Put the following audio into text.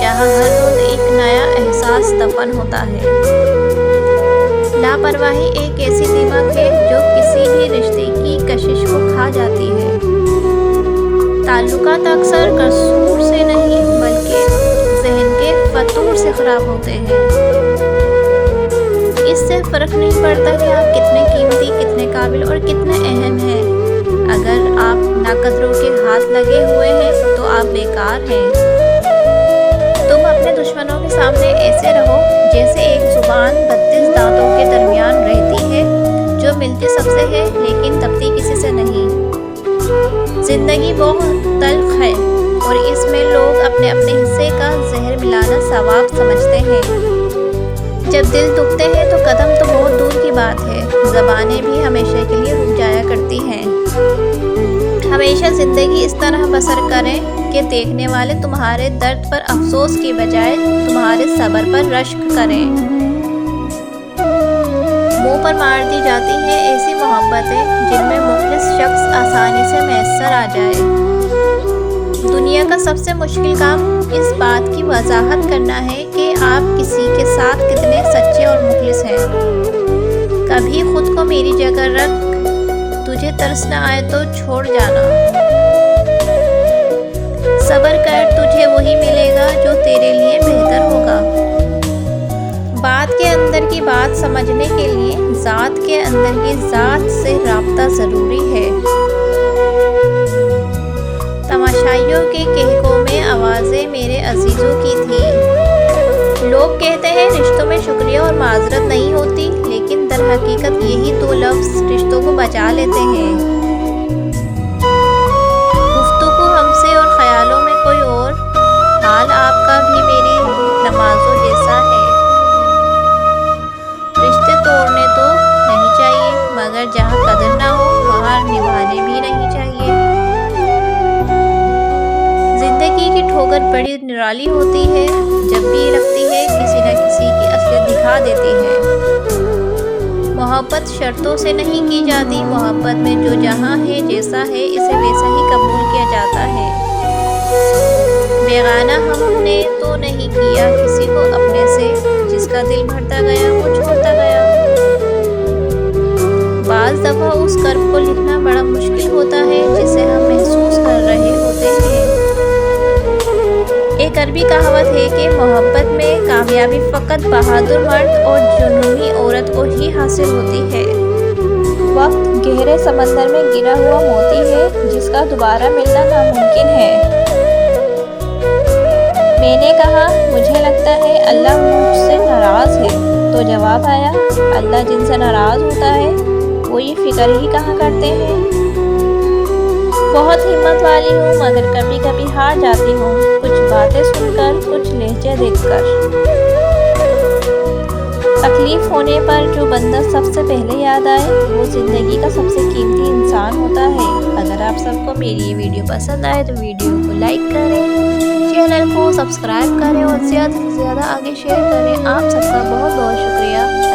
जहाँ हर रोज एक नया एहसास दफन होता है। लापरवाही एक ऐसी दीमक है जो किसी भी रिश्ते की कशिश को खा जाती है। ताल्लुकात अक्सर कसूर से नहीं बल्कि ज़हन के फतूर से ख़राब होते हैं। इससे फ़र्क नहीं पड़ता कि आप कितने कीमती, कितने काबिल और कितने अहम हैं। अगर आप नाकदरों के हाथ लगे हुए हैं तो आप बेकार हैं। तुम अपने दुश्मनों के सामने ऐसे रहो जैसे एक जुबान 32 दांतों के दरमियान रहती है, जो मिलती सबसे है लेकिन दबती किसी से नहीं। जिंदगी बहुत तल्ख है और इसमें लोग अपने अपने हिस्से का जहर मिलाना सवाब समझते हैं। जब दिल दुखते हैं तो कदम तो बहुत दूर की बात है, ज़बानें भी हमेशा के लिए रुक जाया करती हैं। हमेशा ज़िंदगी इस तरह बसर करें कि देखने वाले तुम्हारे दर्द पर अफसोस की बजाय तुम्हारे सब्र पर रश्क करें। मुंह पर मार दी जाती हैं ऐसी मोहब्बतें जिनमें मुखलिस शख्स आसानी से मैसर आ जाए। दुनिया का सबसे मुश्किल काम इस बात की वजाहत करना है कि आप किसी के साथ कितने सच्चे और मुखलिस हैं। कभी खुद को मेरी जगह रख, तुझे तरस न आए तो छोड़ जाना। सब्र कर, तुझे वही मिलेगा जो तेरे लिए बेहतर होगा। बात के अंदर की बात समझने के लिए ज़ात के अंदर की ज़ात से राब्ता ज़रूरी है। तमाशाइयों के कहकों में आवाज़ें मेरे अजीज़ों की थी। लोग कहते हैं रिश्तों में शुक्रिया और माजरत नहीं होती, लेकिन दर हकीकत यही दो लफ्ज़ रिश्तों को बचा लेते हैं। गुफ्तगू हमसे और ख्यालों में कोई और, हाल आपका भी मेरी नमाजों जैसा है। रिश्ते तोड़ने तो नहीं चाहिए, मगर जहाँ कदर ना हो वहाँ निभाने भी नहीं चाहिए। जिंदगी की ठोकर बड़ी निराली होती है, जब भी लगती है किसी न किसी की असलियत दिखा देती है। मोहब्बत शर्तों से नहीं की जाती, मोहब्बत में जो जहाँ है जैसा है इसे वैसा ही कबूल किया जाता है। बेगाना हमने तो नहीं किया किसी को अपने से, जिसका दिल भरता गया वो छोड़ता गया। बाज़ दफ़ा उस कर्ब को लिखना बड़ा मुश्किल होता है जिसे हम महसूस कर रहे होते हैं। एक अरबी कहावत है कि मोहब्बत में कामयाबी फ़कत बहादुर मर्द और जुनूनी औरत को ही हासिल होती है। वक्त गहरे समंदर में गिरा हुआ मोती है जिसका दोबारा मिलना नामुमकिन है। मैंने कहा मुझे लगता है अल्लाह मुझसे नाराज़ है, तो जवाब आया अल्लाह जिनसे नाराज़ होता है वो ये फिक्र ही कहाँ करते हैं। बहुत हिम्मत वाली हूँ मगर कभी कभी हार जाती हूँ, कुछ बातें सुनकर, कुछ लहजे देखकर। तकलीफ होने पर जो बंदा सबसे पहले याद आए वो ज़िंदगी का सबसे कीमती इंसान होता है। अगर आप सबको मेरी ये वीडियो पसंद आए तो वीडियो को लाइक करें, चैनल को सब्सक्राइब करें और ज़्यादा से ज़्यादा आगे शेयर करें। आप सबका बहुत बहुत शुक्रिया।